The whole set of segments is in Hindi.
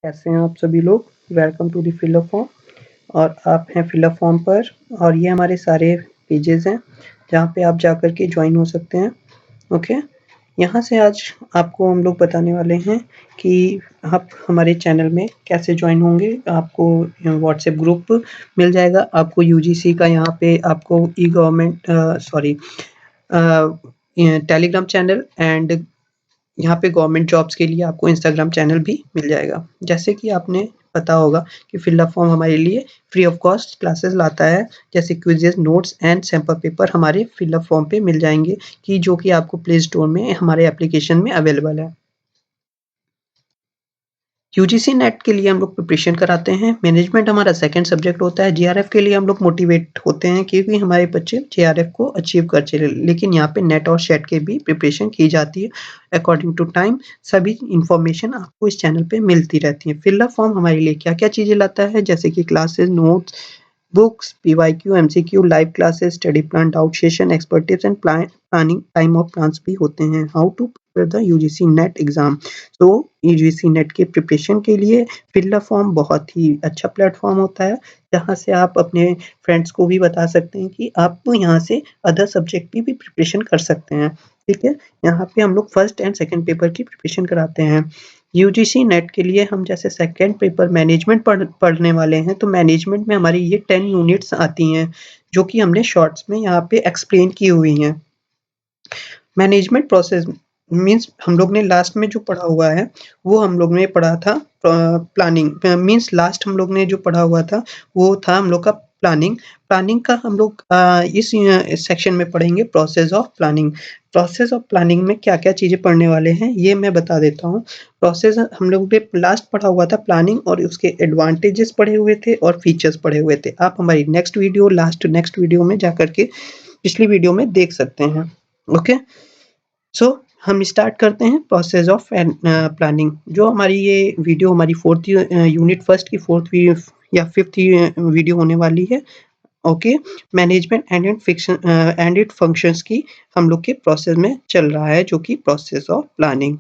कैसे हैं आप सभी लोग? Welcome to the fill up form. और आप हैं फिल अप फॉर्म पर और ये हमारे सारे पेजेस हैं जहाँ पे आप जाकर के ज्वाइन हो सकते हैं। ओके, यहाँ से आज आपको हम लोग बताने वाले हैं कि आप हमारे चैनल में कैसे ज्वाइन होंगे। आपको व्हाट्सएप ग्रुप मिल जाएगा, आपको यूजीसी का यहाँ पे आपको ई गवर्नमेंट टेलीग्राम चैनल एंड यहाँ पे गवर्नमेंट जॉब्स के लिए आपको इंस्टाग्राम चैनल भी मिल जाएगा। जैसे कि आपने पता होगा कि फिल अप फॉर्म हमारे लिए फ्री ऑफ कॉस्ट क्लासेस लाता है, जैसे quizzes, notes and sample paper हमारे फिल अप फॉर्म पे मिल जाएंगे कि जो कि आपको प्ले स्टोर में हमारे एप्लीकेशन में अवेलेबल है। यूजीसी नेट के लिए हम लोग प्रिपरेशन कराते हैं। मैनेजमेंट हमारा सेकंड सब्जेक्ट होता है। जेआरएफ के लिए हम लोग मोटिवेट होते हैं क्योंकि हमारे बच्चे जेआरएफ को अचीव कर चले, लेकिन यहाँ पे नेट और शेट के भी प्रिपरेशन की जाती है अकॉर्डिंग टू टाइम। सभी इंफॉर्मेशन आपको इस चैनल पे मिलती रहती है। फिल अप फॉर्म हमारे लिए क्या क्या चीजें लाता है, जैसे कि classes, notes, books, PYQ, MCQ, live classes, study plan, doubt session, expert tips and planning time of plans भी होते हैं। How to prepare the UGC NET exam. तो यूजीसी नेट के प्रिपरेशन के लिए फिल अप फॉर्म बहुत ही अच्छा प्लेटफॉर्म होता है, जहाँ से आप अपने फ्रेंड्स को भी बता सकते हैं कि आप यहाँ से अदर सब्जेक्ट की भी प्रिपरेशन कर सकते हैं। ठीक है, यहाँ पे हम लोग फर्स्ट एंड सेकंड पेपर की प्रिपरेशन कराते हैं। यूजीसी नेट के लिए हम जैसे सेकंड पेपर मैनेजमेंट पढ़ने वाले हैं, तो मैनेजमेंट में हमारी ये 10 यूनिट्स आती हैं जो कि हमने शॉर्ट्स में यहाँ पे एक्सप्लेन की हुई हैं। मैनेजमेंट प्रोसेस मीन्स हम लोग ने लास्ट में जो पढ़ा हुआ है वो हम लोग ने पढ़ा था प्लानिंग। मीन्स लास्ट हम लोग ने जो पढ़ा हुआ था वो था हम लोग का प्लानिंग। प्लानिंग का हम लोग इस सेक्शन में पढ़ेंगे process of planning. Process of planning में क्या क्या चीज़ें पढ़ने वाले हैं ये मैं बता देता हूँ। प्रोसेस हम लोग ने लास्ट पढ़ा हुआ था प्लानिंग, और उसके एडवांटेजेस पढ़े हुए थे और फीचर्स पढ़े हुए थे। आप हमारी नेक्स्ट वीडियो में जाकर के पिछली वीडियो में देख सकते हैं। ओके, सो हम स्टार्ट करते हैं प्रोसेस ऑफ प्लानिंग। जो हमारी ये वीडियो हमारी फोर्थ यूनिट फर्स्ट की फोर्थ या फिफ्थ वीडियो होने वाली है। Okay, management and it functions की हम लोग के प्रोसेस में चल रहा है, जो कि process of planning.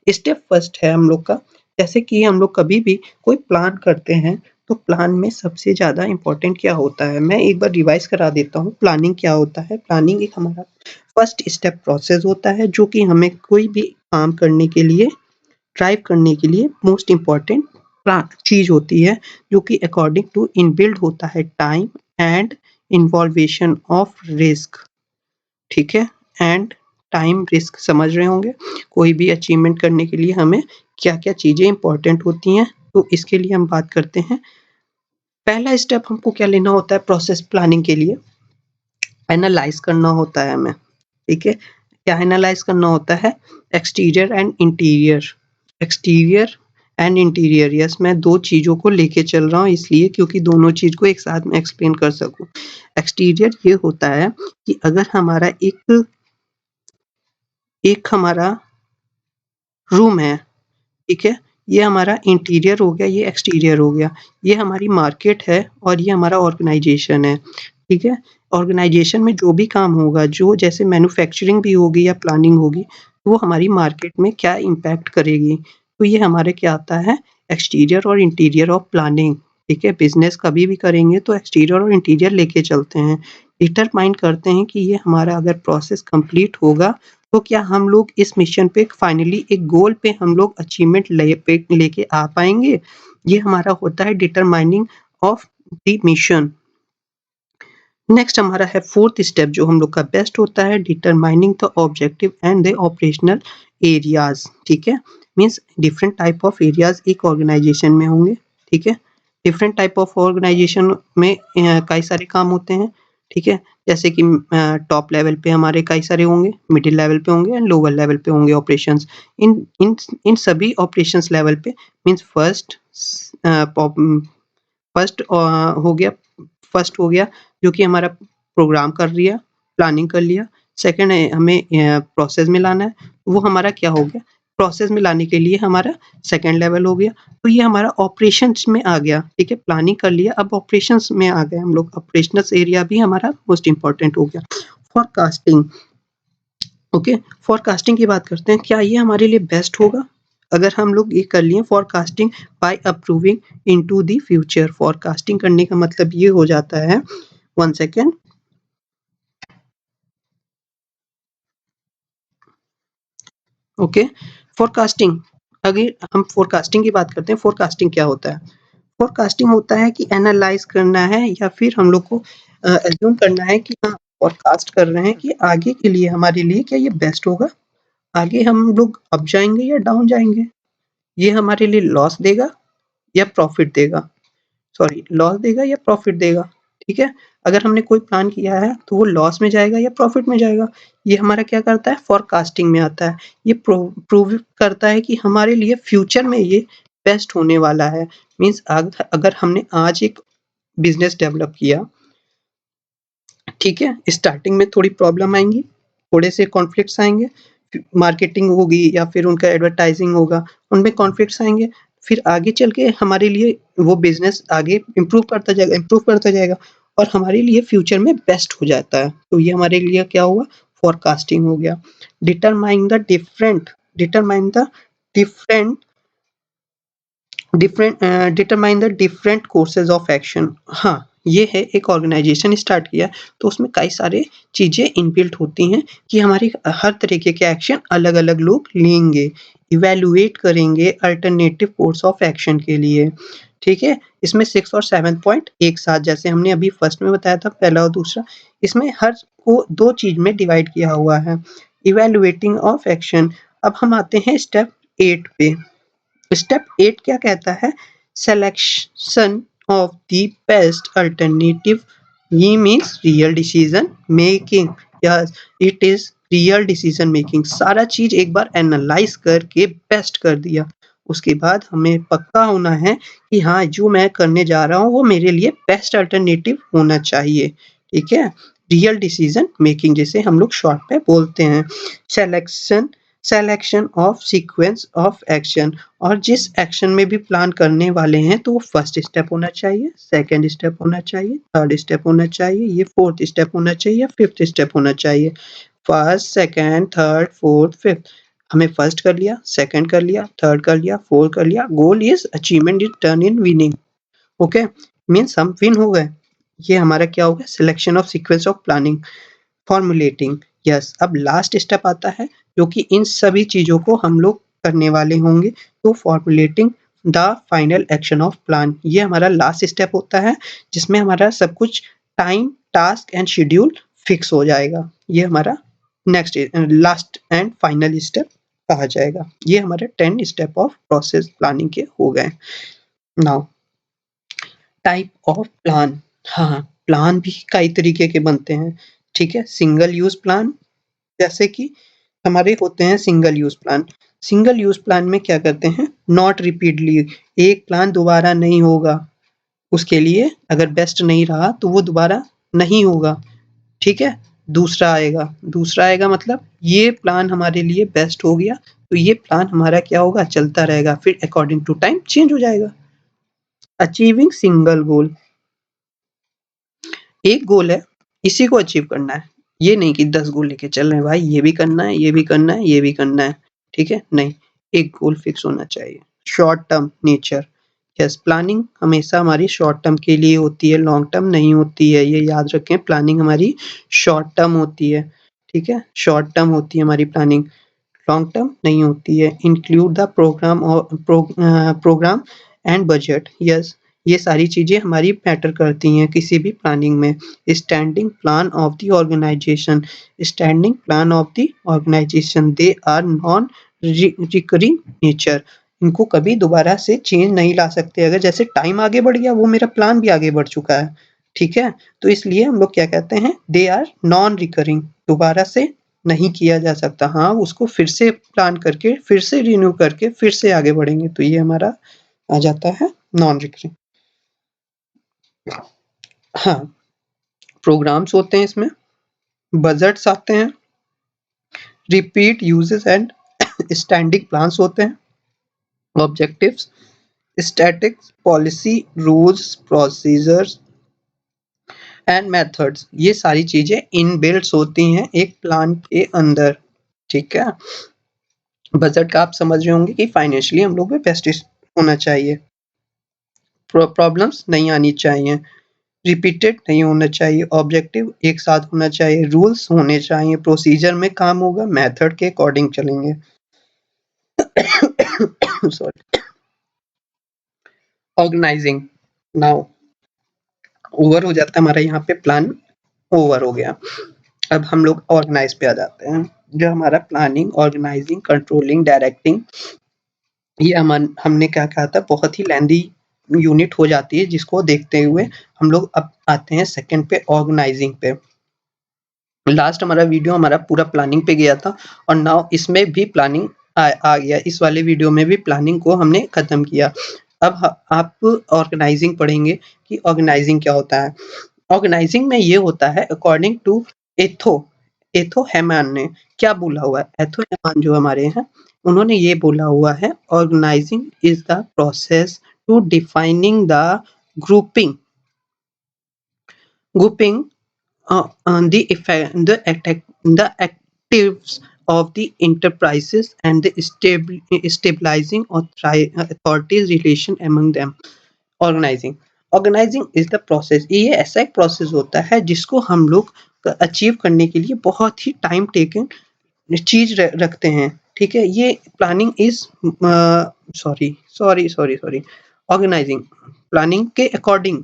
Step first है हम लोग का, जैसे कि हम लोग कभी भी कोई प्लान करते हैं तो प्लान में सबसे ज़्यादा इम्पोर्टेंट क्या होता है, मैं एक बार रिवाइज करा देता हूँ। प्लानिंग क्या होता है? प्लानिंग एक हमारा फर्स्ट स्टेप प्रोसेस होता है जो कि हमें कोई भी काम करने के लिए, ड्राइव करने के लिए मोस्ट इम्पॉर्टेंट चीज होती है, जो कि अकॉर्डिंग टू इनबिल्ड होता है टाइम एंड इन्वॉल्वेशन ऑफ रिस्क। ठीक है, एंड टाइम रिस्क समझ रहे होंगे। कोई भी अचीवमेंट करने के लिए हमें क्या क्या चीजें इंपॉर्टेंट होती हैं, तो इसके लिए हम बात करते हैं। पहला स्टेप हमको क्या लेना होता है प्रोसेस प्लानिंग के लिए? एनालाइज करना होता है हमें। ठीक है, क्या एनालाइज करना होता है? Exterior and interior. Exterior and interior, yes, मैं दो चीजों को लेके चल रहा हूँ इसलिए क्योंकि दोनों चीज को एक साथ में एक्सप्लेन कर सकूं। एक्सटीरियर ये होता है कि अगर हमारा एक एक हमारा रूम है, ठीक है, ये हमारा इंटीरियर हो गया, ये एक्सटीरियर हो गया। ये हमारी मार्केट है और ये हमारा ऑर्गेनाइजेशन है। ठीक है, ऑर्गेनाइजेशन में जो भी काम होगा, जो जैसे मैन्युफैक्चरिंग भी होगी या प्लानिंग होगी, वो हमारी मार्केट में क्या इम्पैक्ट करेगी, तो ये हमारे क्या आता है? एक्सटीरियर और इंटीरियर ऑफ प्लानिंग। ठीक है, बिजनेस कभी भी करेंगे तो एक्सटीरियर और इंटीरियर लेके चलते हैं। डिटरमाइन करते हैं कि ये हमारा अगर प्रोसेस कंप्लीट होगा तो क्या हम लोग इस मिशन पे फाइनली एक गोल पे हम लोग अचीवमेंट लेके आ पाएंगे। ये हमारा होता है determining of the mission. Next हमारा है फोर्थ स्टेप जो हम लोग का बेस्ट होता है, determining the objective and the operational areas. ठीक है, means different type of areas एक ऑर्गेनाइजेशन में होंगे। ठीक है, डिफरेंट टाइप ऑफ ऑर्गेनाइजेशन में कई सारे काम होते हैं। ठीक है, जैसे कि टॉप लेवल पे हमारे कई सारे होंगे, मिडिल लेवल पे होंगे एंड लोअर लेवल पे होंगे ऑपरेशंस। इन इन इन सभी ऑपरेशंस लेवल पे मीन्स फर्स्ट हो गया जो कि हमारा प्रोग्राम कर लिया, प्लानिंग कर लिया। सेकंड है हमें प्रोसेस में लाना है, वो हमारा क्या हो गया? प्रोसेस में लाने के लिए हमारा सेकंड लेवल हो गया, तो ये हमारा ऑपरेशंस में आ गया। ठीक है, प्लानिंग कर लिया, अब ऑपरेशंस में आ गए हम लोग। ऑपरेशनल एरिया भी हमारा मोस्ट इंपॉर्टेंट हो गया। फॉरकास्टिंग। ओके, फॉरकास्टिंग की बात करते हैं, क्या ये हमारे लिए बेस्ट होगा? अगर हम लोग ये कर लिए forecasting by approving into the future, forecasting करने का मतलब ये हो जाता है, 1 सेकेंड, ओके। फोरकास्टिंग, अगर हम फोरकास्टिंग की बात करते हैं, फोरकास्टिंग क्या होता है? फोरकास्टिंग होता है कि एनालाइज करना है या फिर हम लोग को एज्यूम करना है कि हाँ, फोरकास्ट कर रहे हैं कि आगे के लिए हमारे लिए क्या ये बेस्ट होगा, आगे हम लोग अप जाएंगे या डाउन जाएंगे, ये हमारे लिए लॉस देगा या प्रॉफिट देगा, सॉरी लॉस देगा या प्रॉफिट देगा, ठीक है। अगर हमने कोई प्लान किया है तो वो लॉस में जाएगा या प्रॉफिट में जाएगा, ये हमारा क्या करता है, फोरकास्टिंग में आता है। ये प्रूव करता है कि हमारे लिए फ्यूचर में ये बेस्ट होने वाला है। मीन्स अगर हमने आज एक बिजनेस डेवलप किया, ठीक है, स्टार्टिंग में थोड़ी प्रॉब्लम आएंगी, थोड़े से कॉन्फ्लिक्ट्स आएंगे, मार्केटिंग होगी या फिर उनका एडवर्टाइजिंग होगा, उनमें कॉन्फ्लिक्ट्स आएंगे, फिर आगे चल के हमारे लिए वो बिजनेस आगे इम्प्रूव करता जाएगा और हमारे लिए फ्यूचर में बेस्ट हो जाता है। तो ये हमारे लिए क्या हुआ, फोरकास्टिंग हो गया। Determine the different determine the different courses of action. हाँ, ये है, एक ऑर्गेनाइजेशन स्टार्ट किया तो उसमें कई सारे चीजें इनबिल्ट होती हैं कि हमारी हर तरीके के एक्शन अलग अलग लोग लेंगे, इवेल्युएट करेंगे अल्टरनेटिव कोर्स ऑफ एक्शन के लिए, ठीक है। इसमें 6 और 7 पॉइंट एक साथ, जैसे हमने अभी फर्स्ट में बताया था, पहला और दूसरा, इसमें हर को दो चीज में डिवाइड किया हुआ है, इवेल्युएटिंग ऑफ एक्शन। अब हम आते हैं स्टेप 8 पे। स्टेप 8 क्या कहता है, selection of the best alternative. ये means real decision making, yes it is real decision making. सारा चीज एक बार एनालाइज करके बेस्ट कर दिया, उसके बाद हमें पक्का होना है कि हाँ, जो मैं करने जा रहा हूँ वो मेरे लिए बेस्ट अल्टरनेटिव होना चाहिए, ठीक है। रियल डिसीजन मेकिंग जिसे हम लोग शॉर्ट में बोलते हैं। Selection of sequence of action, और जिस एक्शन में भी प्लान करने वाले हैं तो वो फर्स्ट स्टेप होना चाहिए, सेकंड स्टेप होना चाहिए, थर्ड स्टेप होना चाहिए, ये फोर्थ स्टेप होना चाहिए या फिफ्थ स्टेप होना चाहिए। First, second, third, fourth, fifth. हमें फर्स्ट कर लिया, सेकंड कर लिया, थर्ड कर लिया, फोर्थ कर लिया, goal is achievement is turn in winning, okay. Means हम विन हो गए। ये हमारा क्या हो गया, selection of sequence of planning, formulating, yes. अब लास्ट स्टेप आता है जो कि इन सभी चीजों को हम लोग करने वाले होंगे, तो formulating the final action of plan, ये हमारा लास्ट स्टेप होता है जिसमें हमारा सब कुछ time, task and schedule fix हो जाएगा। ये हमारा next last and final step कहा जाएगा। ये हमारे 10 स्टेप ऑफ प्रोसेस प्लानिंग के हो गए। नाउ टाइप ऑफ प्लान, हाँ, प्लान भी कई तरीके के बनते हैं, ठीक है। सिंगल यूज प्लान, जैसे कि हमारे होते हैं single use plan. Single use plan में क्या करते हैं, नॉट रिपीटली, एक प्लान दोबारा नहीं होगा, उसके लिए अगर बेस्ट नहीं रहा तो वो दोबारा नहीं होगा, ठीक है। दूसरा आएगा मतलब ये प्लान हमारे लिए बेस्ट हो गया तो ये प्लान हमारा क्या होगा, चलता रहेगा, फिर अकॉर्डिंग टू टाइम चेंज हो जाएगा। अचीविंग सिंगल गोल, एक गोल है, इसी को अचीव करना है, ये नहीं कि 10 गोल लेके चल रहे हैं भाई, ये भी करना है, ये भी करना है, ये भी करना है, ठीक है, नहीं, एक गोल फिक्स होना चाहिए। Short term nature, yes, planning हमेशा हमारी शॉर्ट टर्म के लिए होती है, लॉन्ग टर्म नहीं होती है, ये याद रखें, प्लानिंग हमारी शॉर्ट टर्म होती है, ठीक है, शॉर्ट टर्म होती है हमारी प्लानिंग, लॉन्ग टर्म नहीं होती है। इंक्लूड द प्रोग्राम और प्रोग्राम एंड बजट, यस, ये सारी चीजें हमारी मैटर करती हैं किसी भी प्लानिंग में। Standing plan of the organization, standing plan of the organization, they are non recurring nature, इनको कभी दोबारा से चेंज नहीं ला सकते, अगर जैसे टाइम आगे बढ़ गया वो मेरा प्लान भी आगे बढ़ चुका है, ठीक है। तो इसलिए हम लोग क्या कहते हैं, दे आर नॉन रिकरिंग, दोबारा से नहीं किया जा सकता, हाँ, उसको फिर से प्लान करके, फिर से रिन्यू करके, फिर से आगे बढ़ेंगे, तो ये हमारा आ जाता है नॉन रिकरिंग। हाँ, प्रोग्राम्स होते हैं इसमें, बजट्स आते हैं, repeat uses and standing plans होते हैं, objectives, statics, policy, rules, procedures and methods, ये सारी चीजें इनबिल्ट होती हैं एक प्लान के अंदर, ठीक है। बजट का आप समझ रहे होंगे कि फाइनेंशियली हम लोग पे बेस्ट होना चाहिए, प्रॉब्लम्स नहीं आनी चाहिए, रिपीटेड नहीं होना चाहिए, ऑब्जेक्टिव एक साथ होना चाहिए, रूल्स होने चाहिए, प्रोसीजर में काम होगा, मेथड के अकॉर्डिंग चलेंगे। सॉरी। ऑर्गेनाइजिंग, नाउ ओवर हो जाता है हमारा, यहाँ पे प्लान ओवर हो गया। अब हम लोग ऑर्गेनाइज पे आ जाते हैं। जो हमारा प्लानिंग, ऑर्गेनाइजिंग, कंट्रोलिंग, डायरेक्टिंग, ये हमने क्या कहा था, बहुत ही लेंदी यूनिट हो जाती है, जिसको देखते हुए हम लोग अब आते हैं सेकंड पे, ऑर्गेनाइजिंग पे। लास्ट हमारा वीडियो हमारा पूरा प्लानिंग पे गया था, और नाउ इसमें भी प्लानिंग आ गया। इस वाले वीडियो में भी प्लानिंग को हमने खत्म किया। अब आप ऑर्गेनाइजिंग पढ़ेंगे कि ऑर्गेनाइजिंग क्या होता है। ऑर्गेनाइजिंग में ये होता है, अकॉर्डिंग टू एथो हेमान ने क्या बोला हुआ है, एथो हेमान जो हमारे हैं, उन्होंने ये बोला हुआ है, organizing is the process to defining the grouping grouping the actives of the enterprises and the stabilizing authorities relation among them. Organizing is the process, ये ऐसा एक प्रोसेस होता है जिसको हम लोग अचीव करने के लिए बहुत ही टाइम टेकन चीज रखते हैं। ठीक है, ये planning is sorry sorry sorry sorry organizing planning के अकॉर्डिंग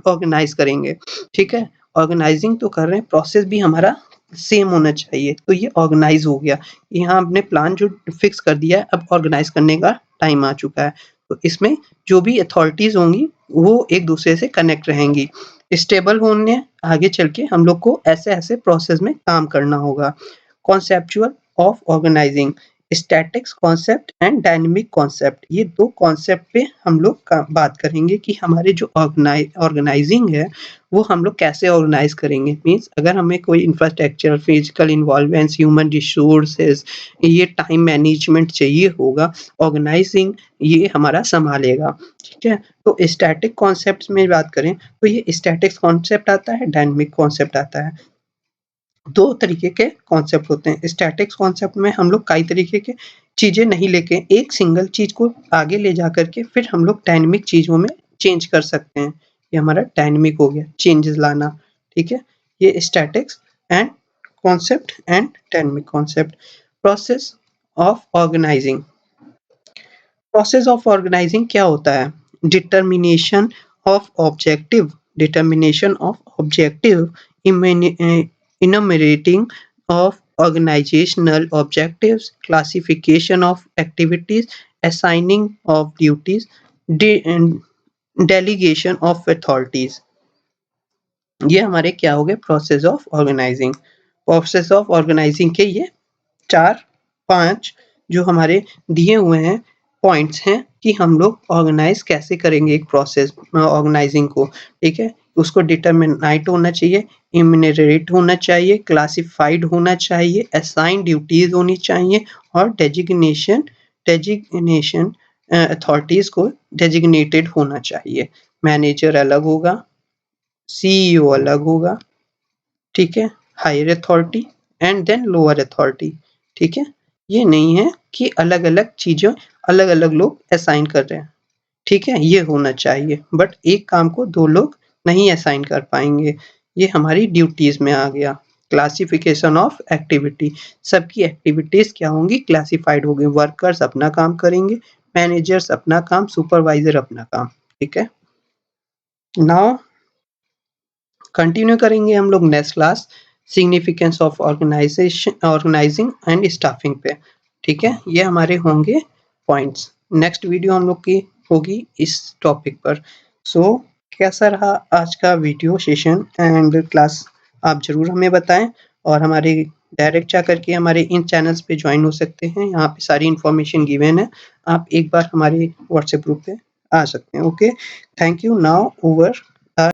ऑर्गेनाइज करेंगे। ठीक है, ऑर्गेनाइजिंग तो कर रहे हैं, प्रोसेस भी हमारा सेम होना चाहिए, तो ये ऑर्गेनाइज हो गया। यहाँ हमने प्लान जो फिक्स कर दिया है, अब ऑर्गेनाइज करने का टाइम आ चुका है। तो इसमें जो भी अथॉरिटीज होंगी वो एक दूसरे से कनेक्ट रहेंगी, स्टेबल होने आगे चल के हम लोग को ऐसे ऐसे प्रोसेस में काम करना होगा। Conceptual of organizing, statics concept and dynamic concept, ये दो कॉन्सेप्ट पे हम लोग बात करेंगे कि हमारे जो ऑर्गेनाइजिंग है वो हम लोग कैसे ऑर्गेनाइज करेंगे। मीन्स अगर हमें कोई infrastructure, physical involvements, human resources, ये टाइम मैनेजमेंट चाहिए होगा, ऑर्गेनाइजिंग ये हमारा संभालेगा। ठीक है, तो स्टैटिक कॉन्सेप्ट में बात करें तो ये स्टैटिक कॉन्सेप्ट आता है, डायनेमिक कॉन्सेप्ट आता है। दो तरीके के कॉन्सेप्ट होते हैं। स्टैटिक्स कॉन्सेप्ट में हम लोग कई तरीके के चीजें नहीं लेके एक सिंगल चीज को आगे ले जा करके फिर हम लोग डायनेमिक चीजों में चेंज कर सकते हैं। ये हमारा डायनेमिक हो गया, चेंजेस लाना। ठीक है, ये statics and concept and dynamic concept. Process of organizing, process of organizing क्या होता है, determination of objective, determination of objective, enumerating of organizational objectives, classification of activities, assigning of duties, delegation of authorities। ये हमारे क्या हो गए, process of organizing. Process of organizing के ये 4-5 जो हमारे दिए हुए हैं पॉइंट्स हैं कि हम लोग ऑर्गेनाइज कैसे करेंगे एक प्रोसेस ऑर्गेनाइजिंग को। ठीक है, उसको डिटरमिनाइट होना चाहिए, इम्यूनरेट होना चाहिए, क्लासिफाइड होना चाहिए, असाइन ड्यूटीज होनी चाहिए, और डेजिग्नेशन अथॉरिटीज को डेजिग्नेटेड होना चाहिए। मैनेजर अलग होगा, सीईओ अलग होगा। ठीक है, higher authority and then lower authority. ठीक है, ये नहीं है कि अलग अलग चीजें अलग अलग लोग असाइन कर रहे हैं। ठीक है, ये होना चाहिए, बट एक काम को दो लोग नहीं असाइन कर पाएंगे। ये हमारी ड्यूटीज में आ गया। क्लासिफिकेशन ऑफ एक्टिविटी, सबकी एक्टिविटीज क्या होंगी, क्लासिफाइड होगी। वर्कर्स अपना काम करेंगे, मैनेजर्स अपना काम, सुपरवाइजर अपना काम। ठीक है, नाउ कंटिन्यू करेंगे हम लोग next class, significance of organizing and staffing पे। ठीक है, ये हमारे होंगे पॉइंट्स। नेक्स्ट वीडियो हम लोग की होगी इस टॉपिक पर। सो कैसा रहा आज का वीडियो सेशन एंड क्लास, आप जरूर हमें बताएं, और हमारे डायरेक्ट जा करके हमारे इन चैनल्स पे ज्वाइन हो सकते हैं। यहाँ पे सारी इन्फॉर्मेशन गिवन है, आप एक बार हमारे व्हाट्सएप ग्रुप पे आ सकते हैं। Okay, thank you, now over.